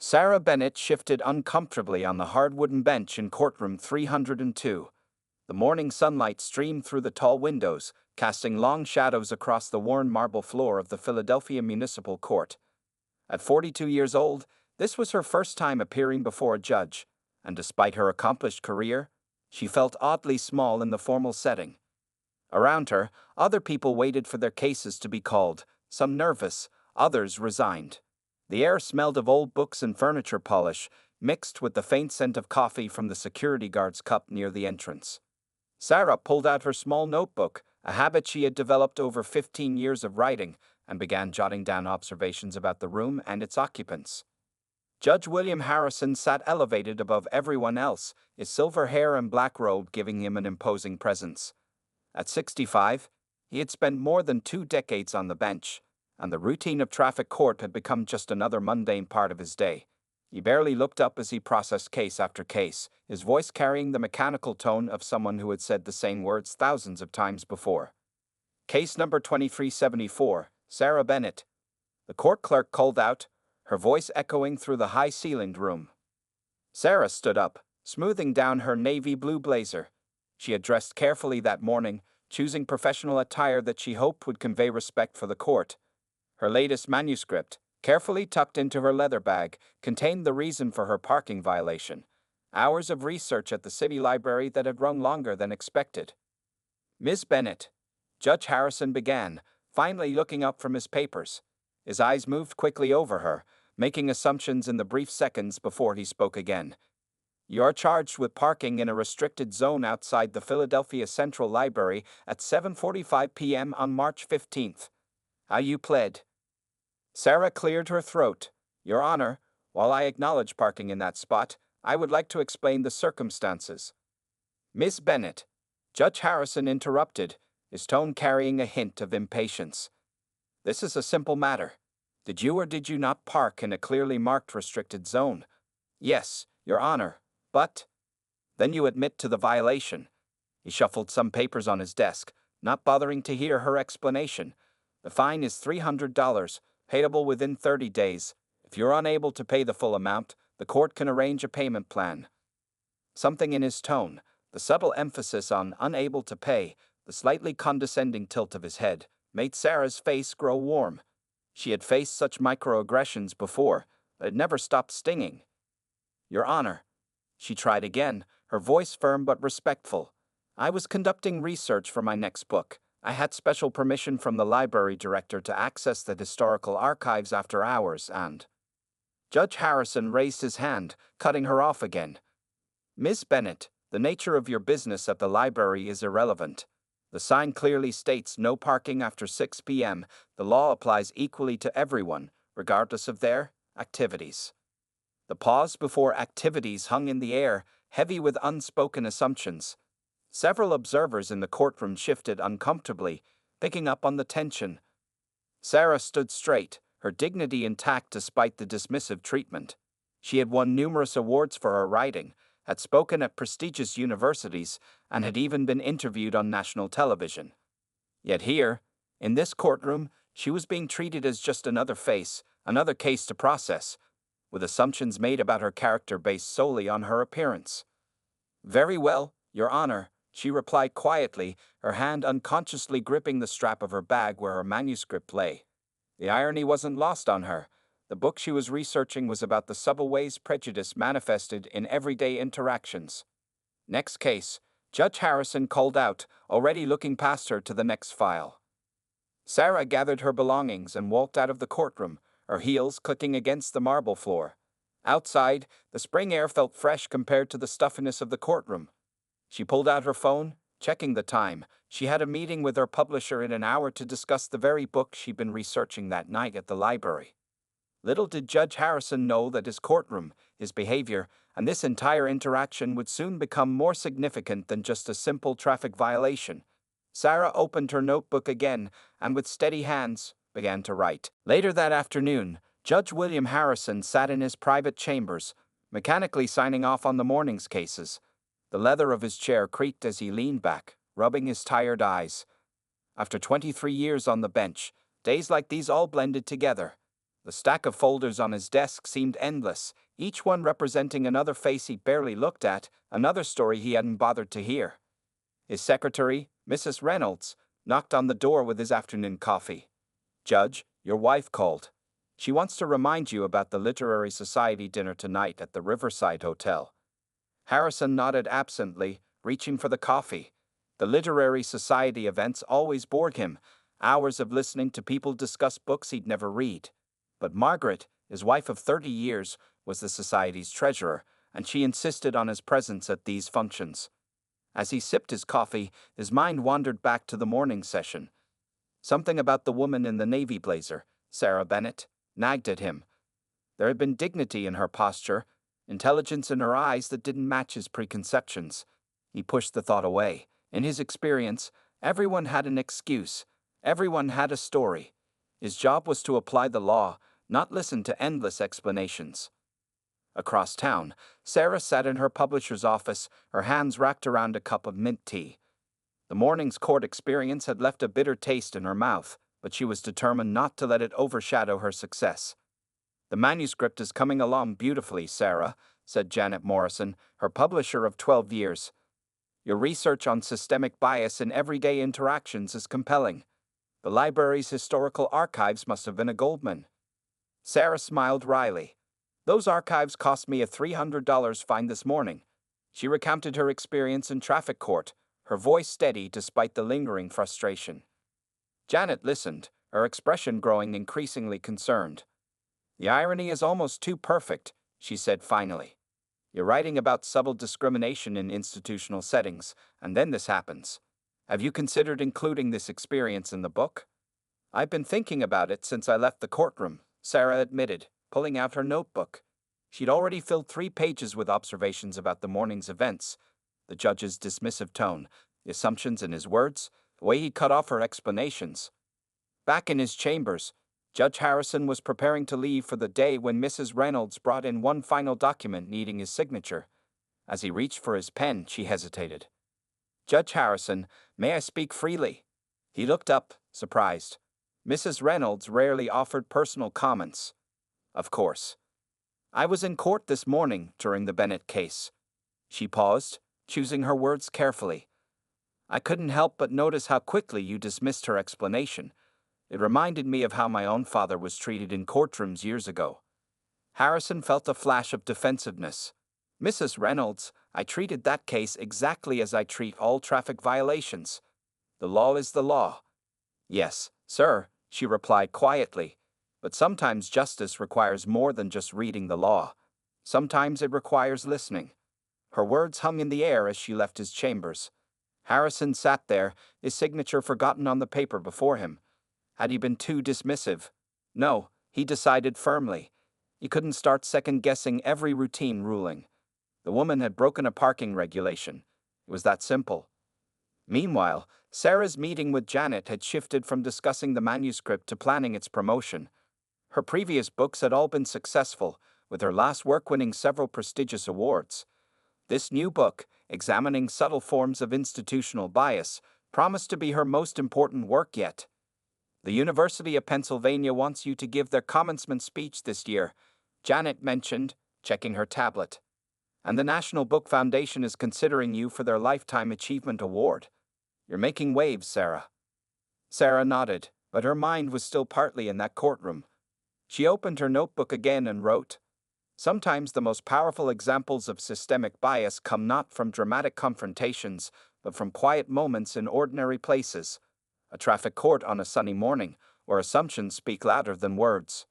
Sarah Bennett shifted uncomfortably on the hard wooden bench in courtroom 302. The morning sunlight streamed through the tall windows, casting long shadows across the worn marble floor of the Philadelphia Municipal Court. At 42 years old, this was her first time appearing before a judge, and despite her accomplished career, she felt oddly small in the formal setting. Around her, other people waited for their cases to be called, some nervous, others resigned. The air smelled of old books and furniture polish, mixed with the faint scent of coffee from the security guard's cup near the entrance. Sarah pulled out her small notebook, a habit she had developed over 15 years of writing, and began jotting down observations about the room and its occupants. Judge William Harrison sat elevated above everyone else, his silver hair and black robe giving him an imposing presence. At 65, he had spent more than 2 decades on the bench, and the routine of traffic court had become just another mundane part of his day. He barely looked up as he processed case after case, his voice carrying the mechanical tone of someone who had said the same words thousands of times before. Case number 2374, Sarah Bennett. The court clerk called out, her voice echoing through the high-ceilinged room. Sarah stood up, smoothing down her navy blue blazer. She had dressed carefully that morning, choosing professional attire that she hoped would convey respect for the court. Her latest manuscript, carefully tucked into her leather bag, contained the reason for her parking violation: hours of research at the city library that had run longer than expected. Ms. Bennett, Judge Harrison began, finally looking up from his papers. His eyes moved quickly over her, making assumptions in the brief seconds before he spoke again. You are charged with parking in a restricted zone outside the Philadelphia Central Library at 7:45 p.m. on March 15th. How you pled? Sarah cleared her throat. Your Honor, while I acknowledge parking in that spot, I would like to explain the circumstances. Miss Bennett, Judge Harrison interrupted, his tone carrying a hint of impatience. This is a simple matter. Did you or did you not park in a clearly marked restricted zone? Yes, Your Honor, but... Then you admit to the violation. He shuffled some papers on his desk, not bothering to hear her explanation. The fine is $300, payable within 30 days. If you're unable to pay the full amount, the court can arrange a payment plan. Something in his tone, the subtle emphasis on unable to pay, the slightly condescending tilt of his head, made Sarah's face grow warm. She had faced such microaggressions before, but it never stopped stinging. Your Honor, she tried again, her voice firm but respectful. I was conducting research for my next book. I had special permission from the library director to access the historical archives after hours and... Judge Harrison raised his hand, cutting her off again. Miss Bennett, the nature of your business at the library is irrelevant. The sign clearly states no parking after 6 p.m. The law applies equally to everyone, regardless of their activities. The pause before activities hung in the air, heavy with unspoken assumptions. Several observers in the courtroom shifted uncomfortably, picking up on the tension. Sarah stood straight, her dignity intact despite the dismissive treatment. She had won numerous awards for her writing, had spoken at prestigious universities, and had even been interviewed on national television. Yet here, in this courtroom, she was being treated as just another face, another case to process, with assumptions made about her character based solely on her appearance. Very well, Your Honor, she replied quietly, her hand unconsciously gripping the strap of her bag where her manuscript lay. The irony wasn't lost on her. The book she was researching was about the subtle ways prejudice manifested in everyday interactions. Next case, Judge Harrison called out, already looking past her to the next file. Sarah gathered her belongings and walked out of the courtroom, her heels clicking against the marble floor. Outside, the spring air felt fresh compared to the stuffiness of the courtroom. She pulled out her phone, checking the time. She had a meeting with her publisher in an hour to discuss the very book she'd been researching that night at the library. Little did Judge Harrison know that his courtroom, his behavior, and this entire interaction would soon become more significant than just a simple traffic violation. Sarah opened her notebook again and with steady hands began to write. Later that afternoon, Judge William Harrison sat in his private chambers, mechanically signing off on the morning's cases. The leather of his chair creaked as he leaned back, rubbing his tired eyes. After 23 years on the bench, days like these all blended together. The stack of folders on his desk seemed endless, each one representing another face he barely looked at, another story he hadn't bothered to hear. His secretary, Mrs. Reynolds, knocked on the door with his afternoon coffee. "Judge, your wife called. She wants to remind you about the Literary Society dinner tonight at the Riverside Hotel." Harrison nodded absently, reaching for the coffee. The Literary Society events always bored him, hours of listening to people discuss books he'd never read. But Margaret, his wife of 30 years, was the Society's treasurer, and she insisted on his presence at these functions. As he sipped his coffee, his mind wandered back to the morning session. Something about the woman in the navy blazer, Sarah Bennet, nagged at him. There had been dignity in her posture, intelligence in her eyes that didn't match his preconceptions. He pushed the thought away. In his experience, everyone had an excuse. Everyone had a story. His job was to apply the law, not listen to endless explanations. Across town, Sarah sat in her publisher's office, her hands wrapped around a cup of mint tea. The morning's court experience had left a bitter taste in her mouth, but she was determined not to let it overshadow her success. "The manuscript is coming along beautifully, Sarah," said Janet Morrison, her publisher of 12 years. "Your research on systemic bias in everyday interactions is compelling. The library's historical archives must have been a goldmine." Sarah smiled wryly. "Those archives cost me a $300 fine this morning." She recounted her experience in traffic court, her voice steady despite the lingering frustration. Janet listened, her expression growing increasingly concerned. "The irony is almost too perfect," she said finally. "You're writing about subtle discrimination in institutional settings, and then this happens. Have you considered including this experience in the book?" "I've been thinking about it since I left the courtroom," Sarah admitted, pulling out her notebook. She'd already filled 3 pages with observations about the morning's events. The judge's dismissive tone, the assumptions in his words, the way he cut off her explanations. Back in his chambers, Judge Harrison was preparing to leave for the day when Mrs. Reynolds brought in one final document needing his signature. As he reached for his pen, she hesitated. "Judge Harrison, may I speak freely?" He looked up, surprised. Mrs. Reynolds rarely offered personal comments. "Of course. I was in court this morning during the Bennett case." She paused, choosing her words carefully. "I couldn't help but notice how quickly you dismissed her explanation. It reminded me of how my own father was treated in courtrooms years ago." Harrison felt a flash of defensiveness. "Mrs. Reynolds, I treated that case exactly as I treat all traffic violations. The law is the law." "Yes, sir," she replied quietly. "But sometimes justice requires more than just reading the law. Sometimes it requires listening." Her words hung in the air as she left his chambers. Harrison sat there, his signature forgotten on the paper before him. Had he been too dismissive? No, he decided firmly. He couldn't start second-guessing every routine ruling. The woman had broken a parking regulation. It was that simple. Meanwhile, Sarah's meeting with Janet had shifted from discussing the manuscript to planning its promotion. Her previous books had all been successful, with her last work winning several prestigious awards. This new book, examining subtle forms of institutional bias, promised to be her most important work yet. "The University of Pennsylvania wants you to give their commencement speech this year," Janet mentioned, checking her tablet. "And the National Book Foundation is considering you for their Lifetime Achievement Award. You're making waves, Sarah." Sarah nodded, but her mind was still partly in that courtroom. She opened her notebook again and wrote, "Sometimes the most powerful examples of systemic bias come not from dramatic confrontations, but from quiet moments in ordinary places. A traffic court on a sunny morning, where assumptions speak louder than words."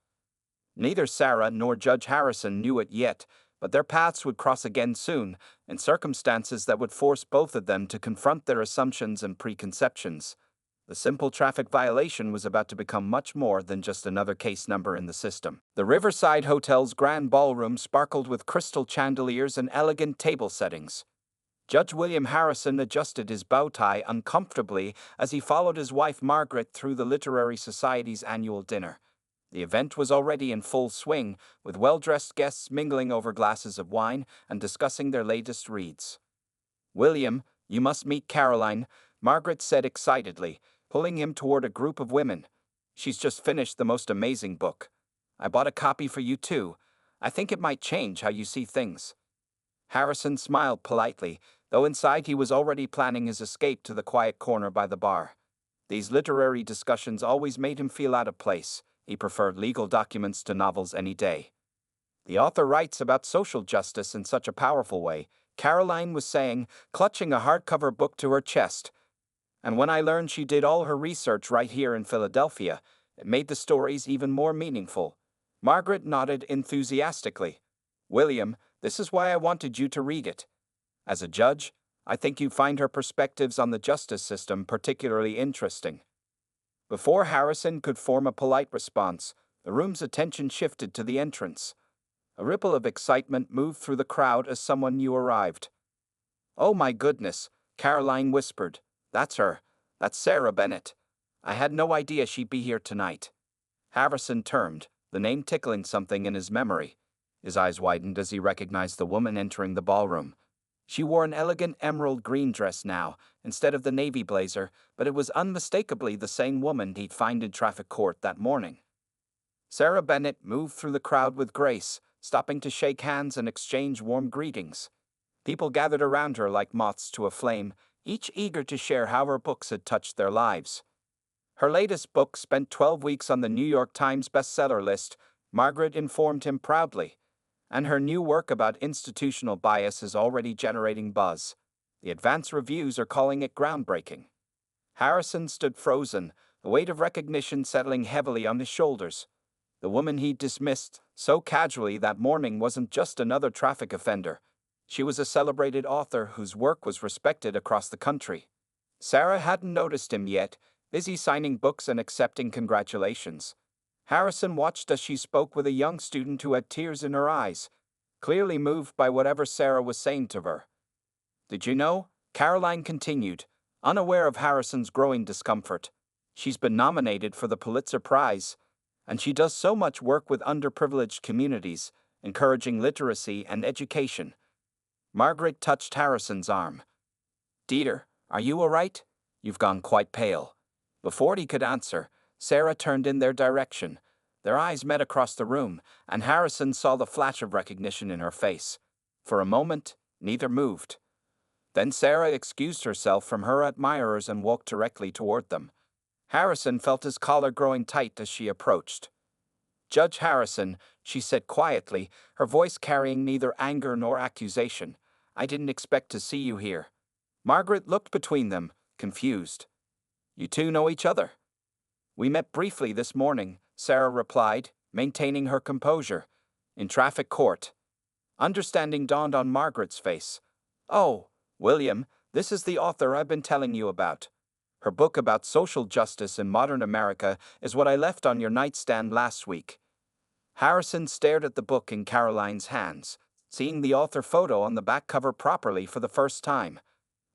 Neither Sarah nor Judge Harrison knew it yet, but their paths would cross again soon, in circumstances that would force both of them to confront their assumptions and preconceptions. The simple traffic violation was about to become much more than just another case number in the system. The Riverside Hotel's grand ballroom sparkled with crystal chandeliers and elegant table settings. Judge William Harrison adjusted his bow tie uncomfortably as he followed his wife Margaret through the Literary Society's annual dinner. The event was already in full swing, with well-dressed guests mingling over glasses of wine and discussing their latest reads. "William, you must meet Caroline," Margaret said excitedly, pulling him toward a group of women. "She's just finished the most amazing book. I bought a copy for you too. I think it might change how you see things." Harrison smiled politely, though inside he was already planning his escape to the quiet corner by the bar. These literary discussions always made him feel out of place. He preferred legal documents to novels any day. "The author writes about social justice in such a powerful way," Caroline was saying, clutching a hardcover book to her chest. "And when I learned she did all her research right here in Philadelphia, it made the stories even more meaningful." Margaret nodded enthusiastically. "William, this is why I wanted you to read it. As a judge, I think you find her perspectives on the justice system particularly interesting." Before Harrison could form a polite response, the room's attention shifted to the entrance. A ripple of excitement moved through the crowd as someone new arrived. "Oh my goodness," Caroline whispered. "That's her. That's Sarah Bennett. I had no idea she'd be here tonight." Harrison turned, the name tickling something in his memory. His eyes widened as he recognized the woman entering the ballroom. She wore an elegant emerald green dress now, instead of the navy blazer, but it was unmistakably the same woman he'd found in traffic court that morning. Sarah Bennett moved through the crowd with grace, stopping to shake hands and exchange warm greetings. People gathered around her like moths to a flame, each eager to share how her books had touched their lives. Her latest book spent 12 weeks on the New York Times bestseller list, Margaret informed him proudly. And her new work about institutional bias is already generating buzz. The advance reviews are calling it groundbreaking. Harrison stood frozen, the weight of recognition settling heavily on his shoulders. The woman he'd dismissed so casually that morning wasn't just another traffic offender. She was a celebrated author whose work was respected across the country. Sarah hadn't noticed him yet, busy signing books and accepting congratulations. Harrison watched as she spoke with a young student who had tears in her eyes, clearly moved by whatever Sarah was saying to her. "Did you know?" Caroline continued, unaware of Harrison's growing discomfort. "She's been nominated for the Pulitzer Prize, and she does so much work with underprivileged communities, encouraging literacy and education." Margaret touched Harrison's arm. "Dieter, are you all right? You've gone quite pale." Before he could answer, Sarah turned in their direction. Their eyes met across the room, and Harrison saw the flash of recognition in her face. For a moment, neither moved. Then Sarah excused herself from her admirers and walked directly toward them. Harrison felt his collar growing tight as she approached. "Judge Harrison," she said quietly, her voice carrying neither anger nor accusation, "I didn't expect to see you here." Margaret looked between them, confused. "You two know each other?" "We met briefly this morning," Sarah replied, maintaining her composure. "In traffic court." Understanding dawned on Margaret's face. "Oh, William, this is the author I've been telling you about. Her book about social justice in modern America is what I left on your nightstand last week." Harrison stared at the book in Caroline's hands, seeing the author photo on the back cover properly for the first time.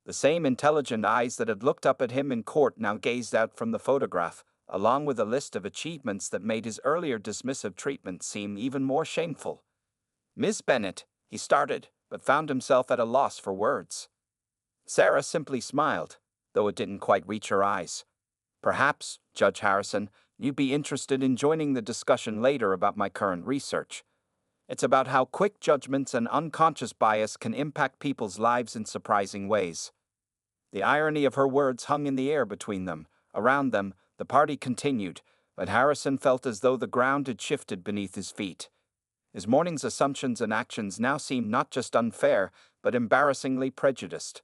The same intelligent eyes that had looked up at him in court now gazed out from the photograph, along with a list of achievements that made his earlier dismissive treatment seem even more shameful. "Miss Bennett," he started, but found himself at a loss for words. Sarah simply smiled, though it didn't quite reach her eyes. "Perhaps, Judge Harrison, you'd be interested in joining the discussion later about my current research. It's about how quick judgments and unconscious bias can impact people's lives in surprising ways." The irony of her words hung in the air between them. Around them, the party continued, but Harrison felt as though the ground had shifted beneath his feet. His morning's assumptions and actions now seemed not just unfair, but embarrassingly prejudiced.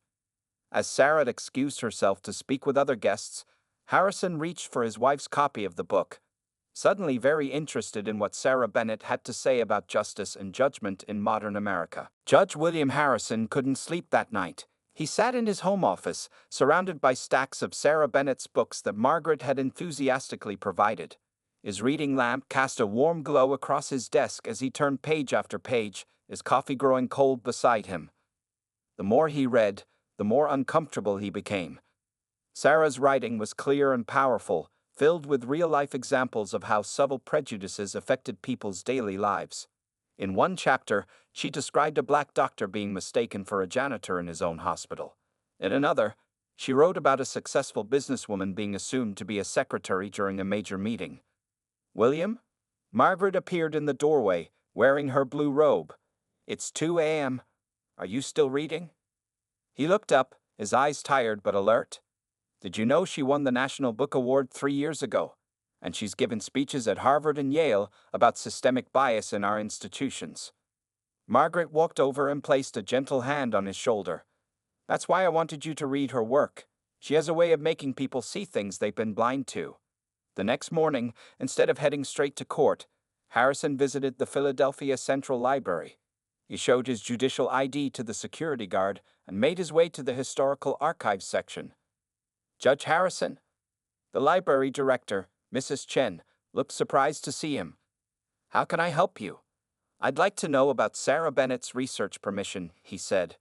As Sarah had excused herself to speak with other guests, Harrison reached for his wife's copy of the book, suddenly very interested in what Sarah Bennett had to say about justice and judgment in modern America. Judge William Harrison couldn't sleep that night. He sat in his home office, surrounded by stacks of Sarah Bennett's books that Margaret had enthusiastically provided. His reading lamp cast a warm glow across his desk as he turned page after page, his coffee growing cold beside him. The more he read, the more uncomfortable he became. Sarah's writing was clear and powerful, filled with real-life examples of how subtle prejudices affected people's daily lives. In one chapter, she described a black doctor being mistaken for a janitor in his own hospital. In another, she wrote about a successful businesswoman being assumed to be a secretary during a major meeting. "William, Margaret appeared in the doorway, wearing her blue robe. "It's 2 a.m. Are you still reading?" He looked up, his eyes tired but alert. "Did you know she won the National Book Award 3 years ago? And she's given speeches at Harvard and Yale about systemic bias in our institutions." Margaret walked over and placed a gentle hand on his shoulder. "That's why I wanted you to read her work. She has a way of making people see things they've been blind to." The next morning, instead of heading straight to court, Harrison visited the Philadelphia Central Library. He showed his judicial ID to the security guard and made his way to the historical archives section. "Judge Harrison?" The library director, Mrs. Chen, looked surprised to see him. "How can I help you?" "I'd like to know about Sarah Bennett's research permission," he said.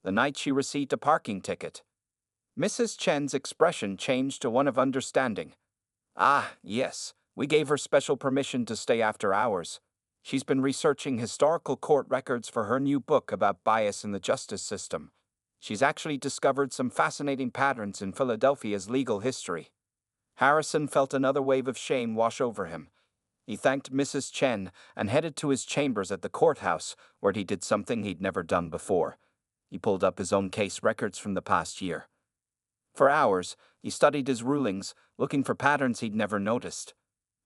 "The night she received a parking ticket." Mrs. Chen's expression changed to one of understanding. "Ah, yes, we gave her special permission to stay after hours. She's been researching historical court records for her new book about bias in the justice system. She's actually discovered some fascinating patterns in Philadelphia's legal history." Harrison felt another wave of shame wash over him. He thanked Mrs. Chen and headed to his chambers at the courthouse, where he did something he'd never done before. He pulled up his own case records from the past year. For hours, he studied his rulings, looking for patterns he'd never noticed.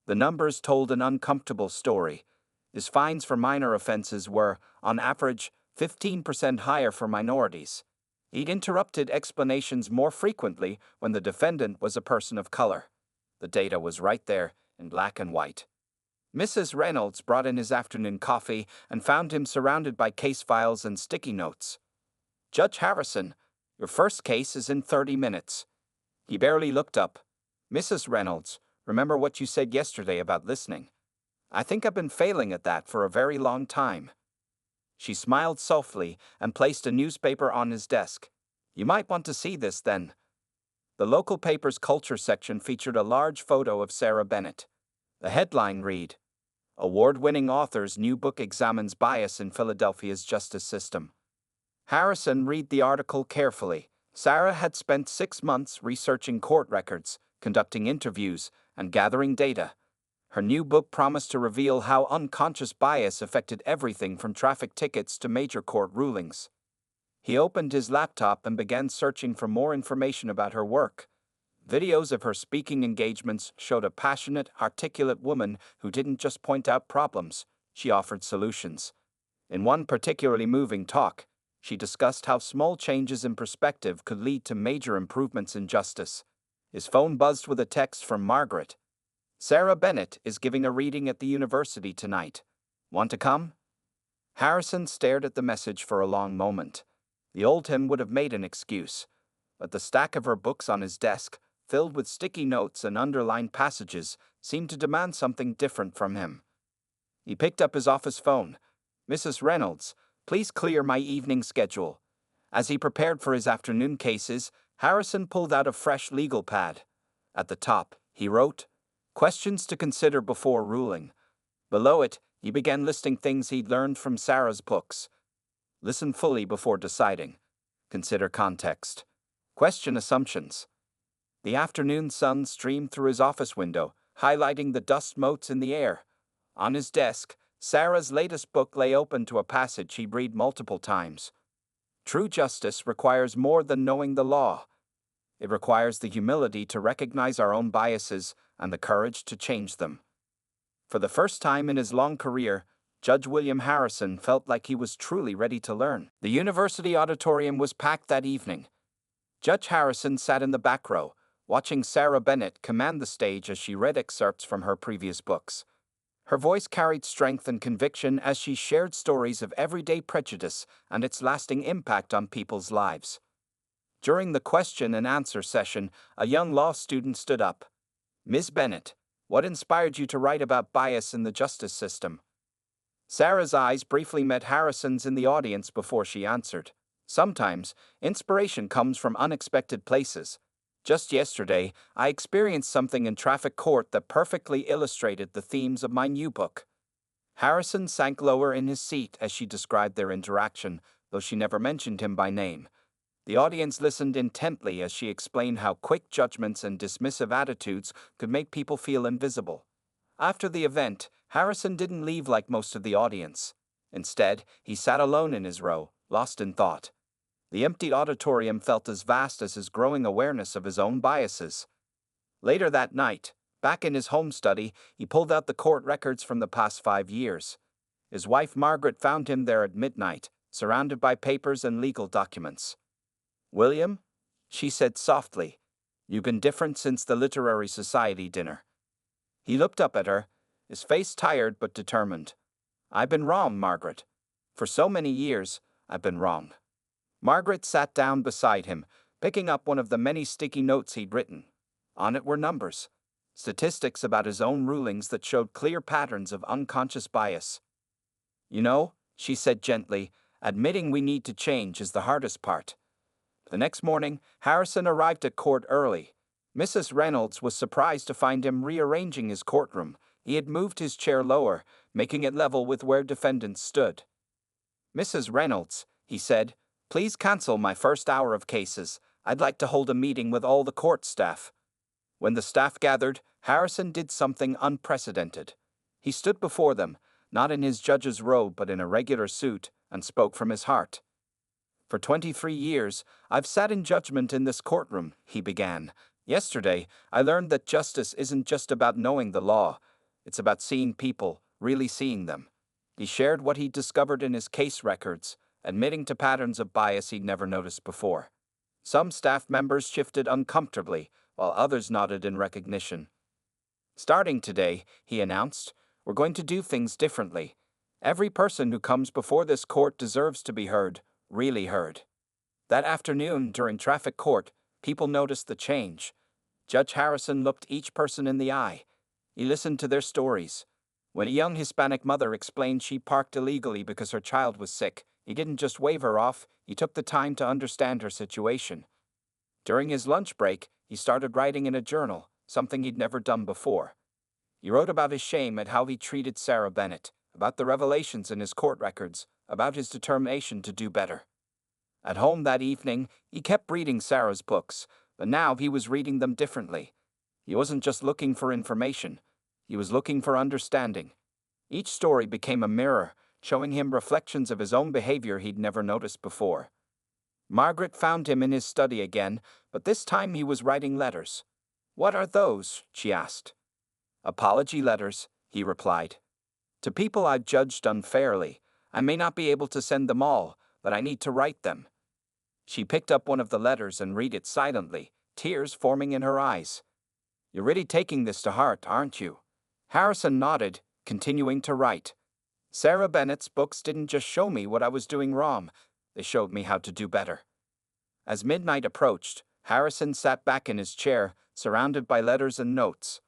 The numbers told an uncomfortable story. His fines for minor offenses were, on average, 15% higher for minorities. He'd interrupted explanations more frequently when the defendant was a person of color. The data was right there, in black and white. Mrs. Reynolds brought in his afternoon coffee and found him surrounded by case files and sticky notes. "Judge Harrison, your first case is in 30 minutes. He barely looked up. "Mrs. Reynolds, remember what you said yesterday about listening? I think I've been failing at that for a very long time." She smiled softly and placed a newspaper on his desk. "You might want to see this then." The local paper's culture section featured a large photo of Sarah Bennett. The headline read, "Award-winning author's new book examines bias in Philadelphia's justice system." Harrison read the article carefully. Sarah had spent 6 months researching court records, conducting interviews, and gathering data. Her new book promised to reveal how unconscious bias affected everything from traffic tickets to major court rulings. He opened his laptop and began searching for more information about her work. Videos of her speaking engagements showed a passionate, articulate woman who didn't just point out problems, she offered solutions. In one particularly moving talk, she discussed how small changes in perspective could lead to major improvements in justice. His phone buzzed with a text from Margaret. "Sarah Bennett is giving a reading at the university tonight. Want to come?" Harrison stared at the message for a long moment. The old him would have made an excuse, but the stack of her books on his desk, filled with sticky notes and underlined passages, seemed to demand something different from him. He picked up his office phone. "Mrs. Reynolds, please clear my evening schedule." As he prepared for his afternoon cases, Harrison pulled out a fresh legal pad. At the top, he wrote, "Questions to consider before ruling." Below it, he began listing things he'd learned from Sarah's books. Listen fully before deciding. Consider context. Question assumptions. The afternoon sun streamed through his office window, highlighting the dust motes in the air. On his desk, Sarah's latest book lay open to a passage he'd read multiple times. True justice requires more than knowing the law. It requires the humility to recognize our own biases and the courage to change them. For the first time in his long career, Judge William Harrison felt like he was truly ready to learn. The university auditorium was packed that evening. Judge Harrison sat in the back row, watching Sarah Bennett command the stage as she read excerpts from her previous books. Her voice carried strength and conviction as she shared stories of everyday prejudice and its lasting impact on people's lives. During the question and answer session, a young law student stood up. "Ms. Bennett, what inspired you to write about bias in the justice system?" Sarah's eyes briefly met Harrison's in the audience before she answered. "Sometimes, inspiration comes from unexpected places. Just yesterday, I experienced something in traffic court that perfectly illustrated the themes of my new book." Harrison sank lower in his seat as she described their interaction, though she never mentioned him by name. The audience listened intently as she explained how quick judgments and dismissive attitudes could make people feel invisible. After the event, Harrison didn't leave like most of the audience. Instead, he sat alone in his row, lost in thought. The empty auditorium felt as vast as his growing awareness of his own biases. Later that night, back in his home study, he pulled out the court records from the past 5 years. His wife Margaret found him there at midnight, surrounded by papers and legal documents. "William," she said softly, "you've been different since the Literary Society dinner." He looked up at her, his face tired but determined. "I've been wrong, Margaret. For so many years, I've been wrong." Margaret sat down beside him, picking up one of the many sticky notes he'd written. On it were numbers, statistics about his own rulings that showed clear patterns of unconscious bias. "You know," she said gently, "admitting we need to change is the hardest part." The next morning, Harrison arrived at court early. Mrs. Reynolds was surprised to find him rearranging his courtroom. He had moved his chair lower, making it level with where defendants stood. "Mrs. Reynolds," he said, "please cancel my first hour of cases. I'd like to hold a meeting with all the court staff." When the staff gathered, Harrison did something unprecedented. He stood before them, not in his judge's robe but in a regular suit, and spoke from his heart. "For 23 years, I've sat in judgment in this courtroom," he began. "Yesterday, I learned that justice isn't just about knowing the law. It's about seeing people, really seeing them." He shared what he'd discovered in his case records, admitting to patterns of bias he'd never noticed before. Some staff members shifted uncomfortably, while others nodded in recognition. "Starting today," he announced, "we're going to do things differently. Every person who comes before this court deserves to be heard, really heard." That afternoon, during traffic court, people noticed the change. Judge Harrison looked each person in the eye. He listened to their stories. When a young Hispanic mother explained she parked illegally because her child was sick, he didn't just wave her off, he took the time to understand her situation. During his lunch break, he started writing in a journal, something he'd never done before. He wrote about his shame at how he treated Sarah Bennett, about the revelations in his court records, about his determination to do better. At home that evening, he kept reading Sarah's books, but now he was reading them differently. He wasn't just looking for information, he was looking for understanding. Each story became a mirror, showing him reflections of his own behavior he'd never noticed before. Margaret found him in his study again, but this time he was writing letters. "What are those?" she asked. "Apology letters," he replied. "To people I've judged unfairly. I may not be able to send them all, but I need to write them." She picked up one of the letters and read it silently, tears forming in her eyes. "You're really taking this to heart, aren't you?" Harrison nodded, continuing to write. "Sarah Bennett's books didn't just show me what I was doing wrong, they showed me how to do better." As midnight approached, Harrison sat back in his chair, surrounded by letters and notes.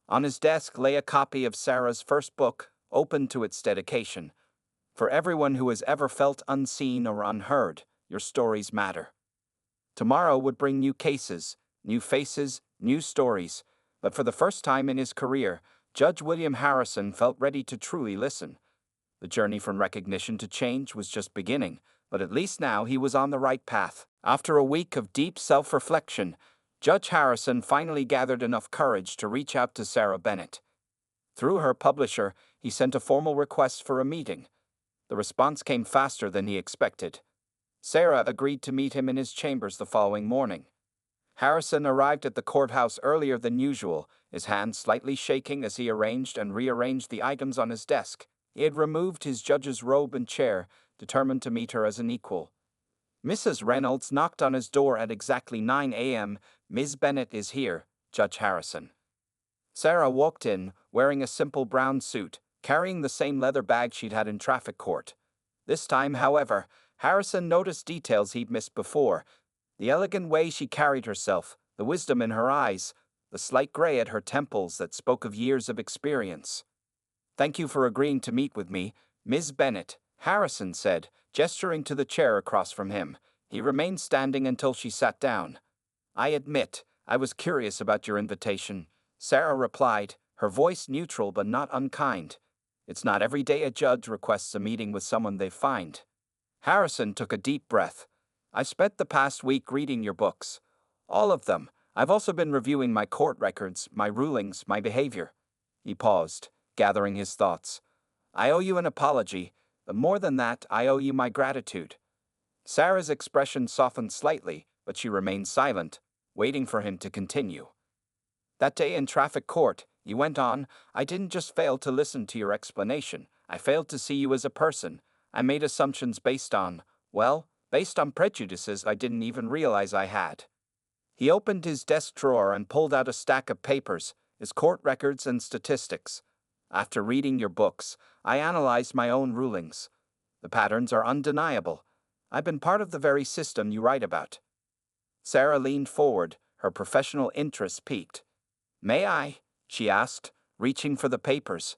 On his desk lay a copy of Sarah's first book, open to its dedication. "For everyone who has ever felt unseen or unheard, your stories matter." Tomorrow would bring new cases, new faces, new stories, but for the first time in his career, Judge William Harrison felt ready to truly listen. The journey from recognition to change was just beginning, but at least now he was on the right path. After a week of deep self-reflection, Judge Harrison finally gathered enough courage to reach out to Sarah Bennett. Through her publisher, he sent a formal request for a meeting. The response came faster than he expected. Sarah agreed to meet him in his chambers the following morning. Harrison arrived at the courthouse earlier than usual, his hands slightly shaking as he arranged and rearranged the items on his desk. He had removed his judge's robe and chair, determined to meet her as an equal. Mrs. Reynolds knocked on his door at exactly 9 a.m. "Ms. Bennett is here, Judge Harrison." Sarah walked in, wearing a simple brown suit, carrying the same leather bag she'd had in traffic court. This time, however, Harrison noticed details he'd missed before. The elegant way she carried herself, the wisdom in her eyes, the slight gray at her temples that spoke of years of experience. "Thank you for agreeing to meet with me, Ms. Bennett," Harrison said, gesturing to the chair across from him. He remained standing until she sat down. "I admit, I was curious about your invitation," Sarah replied, her voice neutral but not unkind. "It's not every day a judge requests a meeting with someone they find." Harrison took a deep breath. "I've spent the past week reading your books. All of them. I've also been reviewing my court records, my rulings, my behavior." He paused, gathering his thoughts. I owe you an apology, but more than that, I owe you my gratitude. Sarah's expression softened slightly, but she remained silent, waiting for him to continue. That day in traffic court, he went on, I didn't just fail to listen to your explanation, I failed to see you as a person. I made assumptions based on prejudices I didn't even realize I had. He opened his desk drawer and pulled out a stack of papers, his court records and statistics. After reading your books, I analyzed my own rulings. The patterns are undeniable. I've been part of the very system you write about. Sarah leaned forward, her professional interest piqued. May I? She asked, reaching for the papers.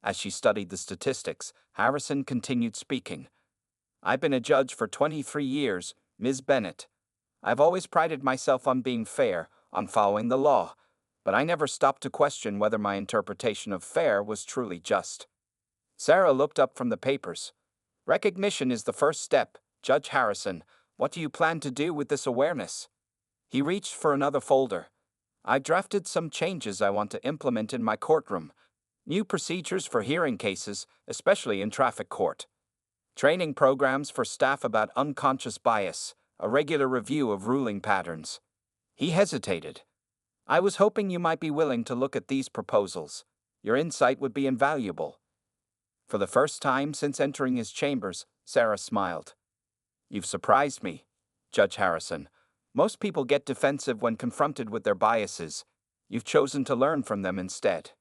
As she studied the statistics, Harrison continued speaking. I've been a judge for 23 years, Ms. Bennett. I've always prided myself on being fair, on following the law, but I never stopped to question whether my interpretation of fair was truly just. Sarah looked up from the papers. Recognition is the first step, Judge Harrison. What do you plan to do with this awareness? He reached for another folder. I drafted some changes I want to implement in my courtroom. New procedures for hearing cases, especially in traffic court. Training programs for staff about unconscious bias, a regular review of ruling patterns. He hesitated. I was hoping you might be willing to look at these proposals. Your insight would be invaluable. For the first time since entering his chambers, Sarah smiled. You've surprised me, Judge Harrison. Most people get defensive when confronted with their biases. You've chosen to learn from them instead.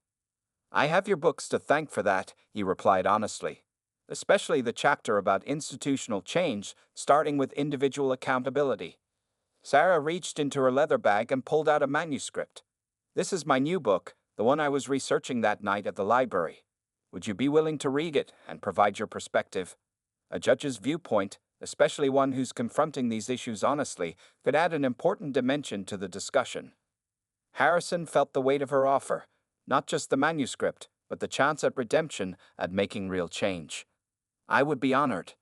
I have your books to thank for that, he replied honestly. Especially the chapter about institutional change, starting with individual accountability. Sarah reached into her leather bag and pulled out a manuscript. This is my new book, the one I was researching that night at the library. Would you be willing to read it and provide your perspective? A judge's viewpoint, especially one who's confronting these issues honestly, could add an important dimension to the discussion. Harrison felt the weight of her offer, not just the manuscript, but the chance at redemption, at making real change. I would be honored.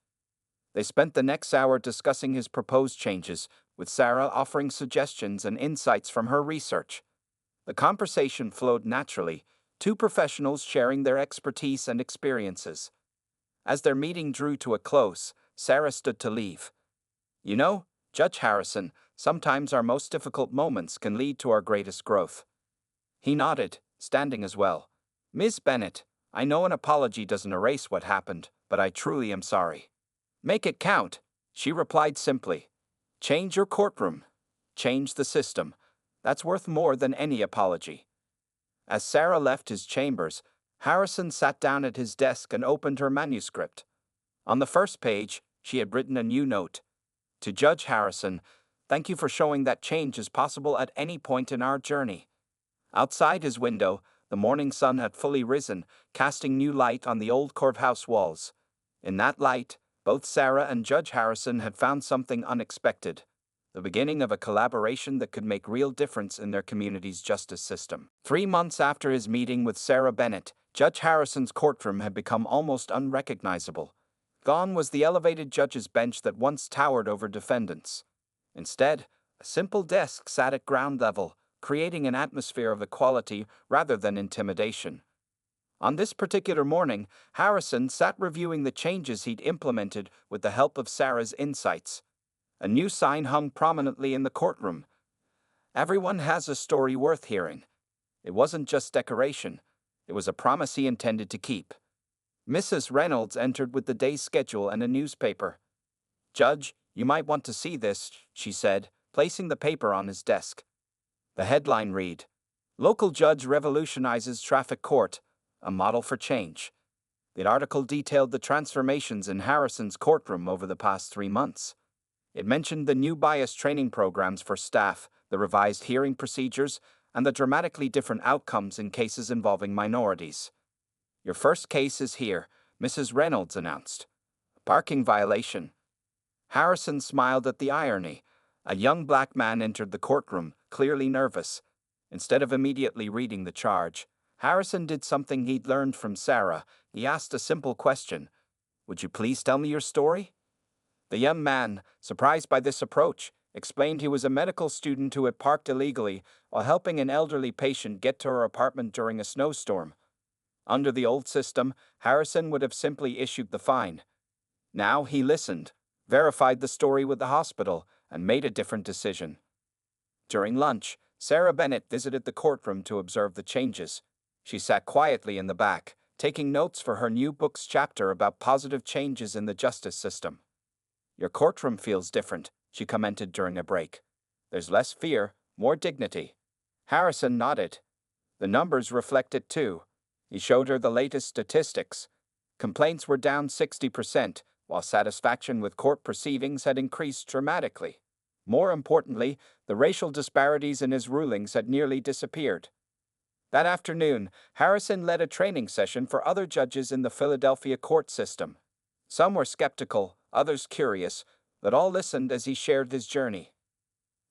They spent the next hour discussing his proposed changes, with Sarah offering suggestions and insights from her research. The conversation flowed naturally, two professionals sharing their expertise and experiences. As their meeting drew to a close, Sarah stood to leave. You know, Judge Harrison, sometimes our most difficult moments can lead to our greatest growth. He nodded, standing as well. Ms. Bennett, I know an apology doesn't erase what happened, but I truly am sorry. Make it count, she replied simply. Change your courtroom. Change the system. That's worth more than any apology. As Sarah left his chambers, Harrison sat down at his desk and opened her manuscript. On the first page, she had written a new note. To Judge Harrison, thank you for showing that change is possible at any point in our journey. Outside his window, the morning sun had fully risen, casting new light on the old courthouse walls. In that light, both Sarah and Judge Harrison had found something unexpected, the beginning of a collaboration that could make real difference in their community's justice system. 3 months after his meeting with Sarah Bennett, Judge Harrison's courtroom had become almost unrecognizable. Gone was the elevated judge's bench that once towered over defendants. Instead, a simple desk sat at ground level, creating an atmosphere of equality rather than intimidation. On this particular morning, Harrison sat reviewing the changes he'd implemented with the help of Sarah's insights. A new sign hung prominently in the courtroom. Everyone has a story worth hearing. It wasn't just decoration. It was a promise he intended to keep. Mrs. Reynolds entered with the day's schedule and a newspaper. Judge, you might want to see this, she said, placing the paper on his desk. The headline read, Local Judge Revolutionizes Traffic Court, a Model for Change. The article detailed the transformations in Harrison's courtroom over the past 3 months. It mentioned the new bias training programs for staff, the revised hearing procedures, and the dramatically different outcomes in cases involving minorities. Your first case is here, Mrs. Reynolds announced. Parking violation. Harrison smiled at the irony. A young black man entered the courtroom, clearly nervous. Instead of immediately reading the charge, Harrison did something he'd learned from Sarah. He asked a simple question. Would you please tell me your story? The young man, surprised by this approach, explained he was a medical student who had parked illegally while helping an elderly patient get to her apartment during a snowstorm. Under the old system, Harrison would have simply issued the fine. Now he listened, verified the story with the hospital, and made a different decision. During lunch, Sarah Bennett visited the courtroom to observe the changes. She sat quietly in the back, taking notes for her new book's chapter about positive changes in the justice system. "Your courtroom feels different," she commented during a break. "There's less fear, more dignity." Harrison nodded. The numbers reflect it too. He showed her the latest statistics. Complaints were down 60%, while satisfaction with court proceedings had increased dramatically. More importantly, the racial disparities in his rulings had nearly disappeared. That afternoon, Harrison led a training session for other judges in the Philadelphia court system. Some were skeptical, others curious, but all listened as he shared his journey.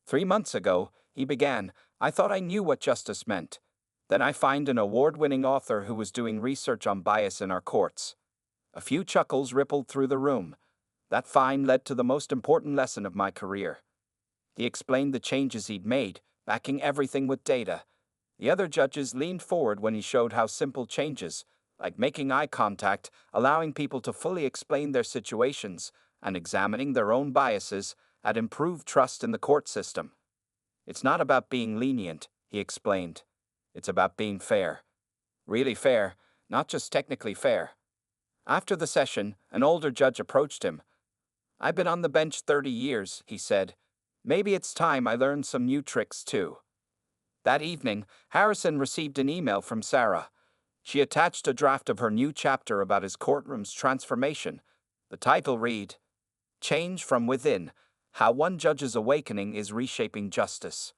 3 months ago, he began, "I thought I knew what justice meant. Then I find an award-winning author who was doing research on bias in our courts." A few chuckles rippled through the room. That find led to the most important lesson of my career. He explained the changes he'd made, backing everything with data. The other judges leaned forward when he showed how simple changes, like making eye contact, allowing people to fully explain their situations, and examining their own biases, had improved trust in the court system. "It's not about being lenient," he explained. "It's about being fair. Really fair, not just technically fair." After the session, an older judge approached him. "I've been on the bench 30 years, he said. "Maybe it's time I learned some new tricks too." That evening, Harrison received an email from Sarah. She attached a draft of her new chapter about his courtroom's transformation. The title read, "Change from Within: How One Judge's Awakening is Reshaping Justice."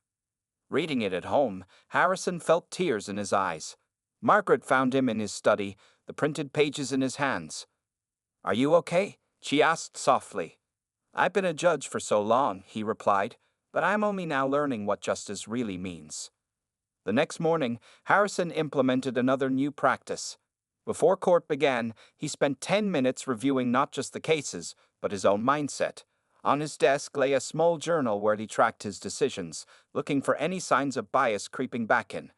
Reading it at home, Harrison felt tears in his eyes. Margaret found him in his study, the printed pages in his hands. "Are you okay?" she asked softly. "I've been a judge for so long," he replied, "but I'm only now learning what justice really means." The next morning, Harrison implemented another new practice. Before court began, he spent 10 minutes reviewing not just the cases, but his own mindset. On his desk lay a small journal where he tracked his decisions, looking for any signs of bias creeping back in.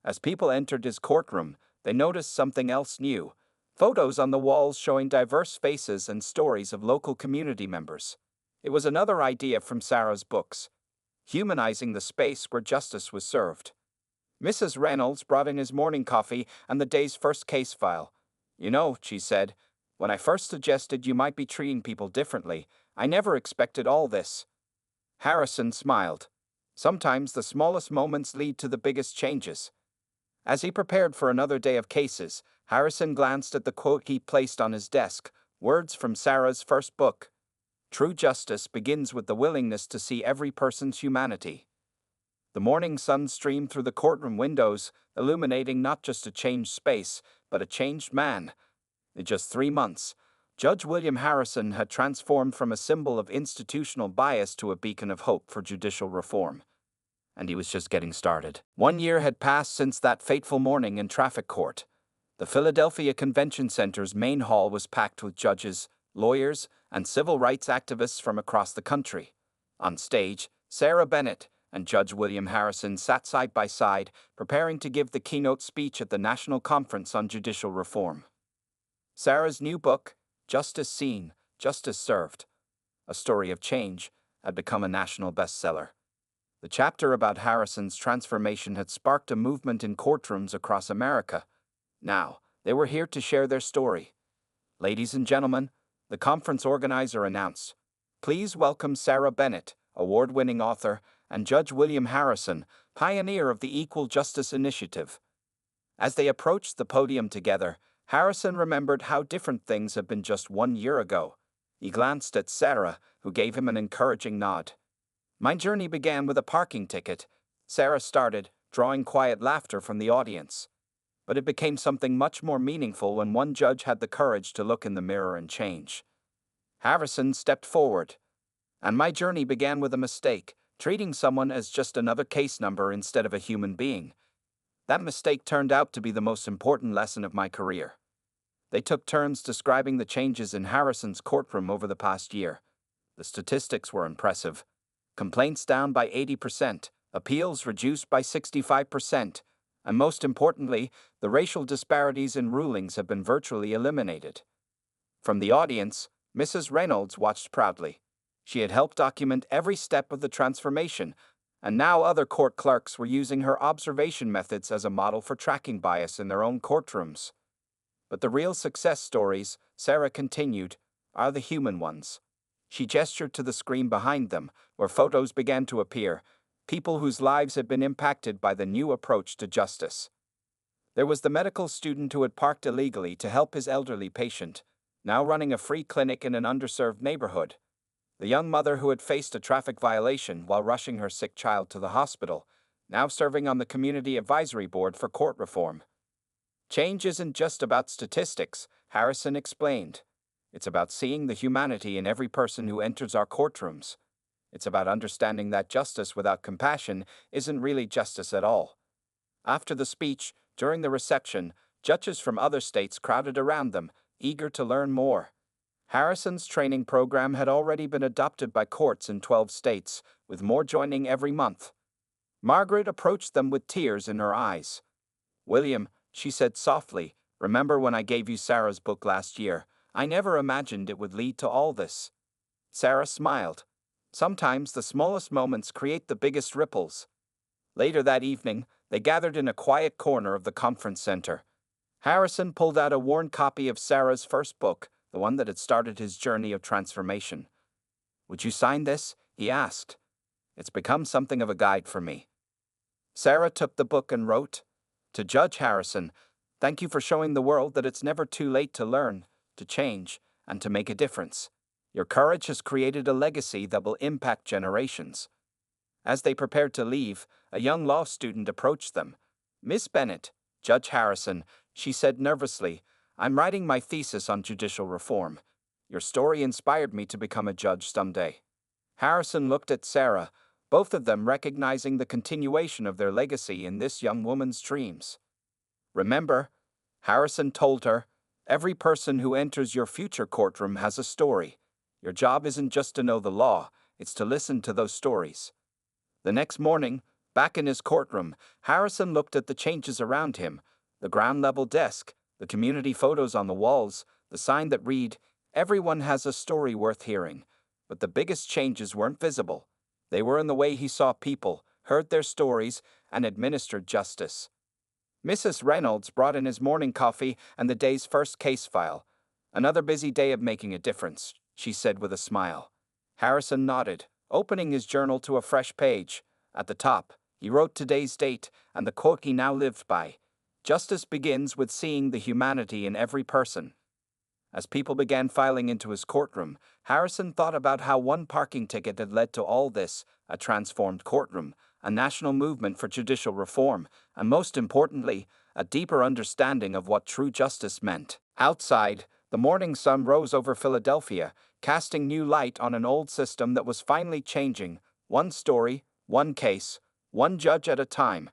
As people entered his courtroom, they noticed something else new: photos on the walls showing diverse faces and stories of local community members. It was another idea from Sarah's books, humanizing the space where justice was served. Mrs. Reynolds brought in his morning coffee and the day's first case file. "You know," she said, "when I first suggested you might be treating people differently, I never expected all this." Harrison smiled. Sometimes the smallest moments lead to the biggest changes. As he prepared for another day of cases, Harrison glanced at the quote he placed on his desk, words from Sarah's first book. "True justice begins with the willingness to see every person's humanity." The morning sun streamed through the courtroom windows, illuminating not just a changed space, but a changed man. In just 3 months, Judge William Harrison had transformed from a symbol of institutional bias to a beacon of hope for judicial reform. And he was just getting started. 1 year had passed since that fateful morning in traffic court. The Philadelphia Convention Center's main hall was packed with judges, lawyers, and civil rights activists from across the country. On stage, Sarah Bennett and Judge William Harrison sat side by side, preparing to give the keynote speech at the National Conference on Judicial Reform. Sarah's new book, Justice Seen, Justice Served: A Story of Change, had become a national bestseller. The chapter about Harrison's transformation had sparked a movement in courtrooms across America. Now, they were here to share their story. "Ladies and gentlemen," the conference organizer announced, "please welcome Sarah Bennett, award-winning author, and Judge William Harrison, pioneer of the Equal Justice Initiative." As they approached the podium together, Harrison remembered how different things had been just 1 year ago. He glanced at Sarah, who gave him an encouraging nod. "My journey began with a parking ticket," Sarah started, drawing quiet laughter from the audience. But it became something much more meaningful when one judge had the courage to look in the mirror and change. Harrison stepped forward. "And my journey began with a mistake, treating someone as just another case number instead of a human being. That mistake turned out to be the most important lesson of my career." They took turns describing the changes in Harrison's courtroom over the past year. The statistics were impressive. Complaints down by 80%, appeals reduced by 65%, And most importantly, the racial disparities in rulings have been virtually eliminated. From the audience, Mrs. Reynolds watched proudly. She had helped document every step of the transformation, and now other court clerks were using her observation methods as a model for tracking bias in their own courtrooms. But the real success stories, Sarah continued, are the human ones. She gestured to the screen behind them, where photos began to appear, people whose lives had been impacted by the new approach to justice. There was the medical student who had parked illegally to help his elderly patient, now running a free clinic in an underserved neighborhood. The young mother who had faced a traffic violation while rushing her sick child to the hospital, now serving on the Community Advisory Board for court reform. Change isn't just about statistics, Harrison explained. It's about seeing the humanity in every person who enters our courtrooms. It's about understanding that justice without compassion isn't really justice at all. After the speech, during the reception, judges from other states crowded around them, eager to learn more. Harrison's training program had already been adopted by courts in 12 states, with more joining every month. Margaret approached them with tears in her eyes. "William," she said softly, "remember when I gave you Sarah's book last year? I never imagined it would lead to all this." Sarah smiled. Sometimes the smallest moments create the biggest ripples. Later that evening, they gathered in a quiet corner of the conference center. Harrison pulled out a worn copy of Sarah's first book, the one that had started his journey of transformation. "Would you sign this?" he asked. "It's become something of a guide for me." Sarah took the book and wrote, "To Judge Harrison, thank you for showing the world that it's never too late to learn, to change, and to make a difference. Your courage has created a legacy that will impact generations." As they prepared to leave, a young law student approached them. "Miss Bennett, Judge Harrison," she said nervously, "I'm writing my thesis on judicial reform. Your story inspired me to become a judge someday." Harrison looked at Sarah, both of them recognizing the continuation of their legacy in this young woman's dreams. "Remember," Harrison told her, "every person who enters your future courtroom has a story. Your job isn't just to know the law, it's to listen to those stories." The next morning, back in his courtroom, Harrison looked at the changes around him: the ground-level desk, the community photos on the walls, the sign that read, "Everyone has a story worth hearing." But the biggest changes weren't visible. They were in the way he saw people, heard their stories, and administered justice. Mrs. Reynolds brought in his morning coffee and the day's first case file. "Another busy day of making a difference," she said with a smile. Harrison nodded, opening his journal to a fresh page. At the top, he wrote today's date and the quote he now lived by: "Justice begins with seeing the humanity in every person." As people began filing into his courtroom, Harrison thought about how one parking ticket had led to all this: a transformed courtroom, a national movement for judicial reform, and most importantly, a deeper understanding of what true justice meant. Outside, the morning sun rose over Philadelphia, casting new light on an old system that was finally changing, one story, one case, one judge at a time.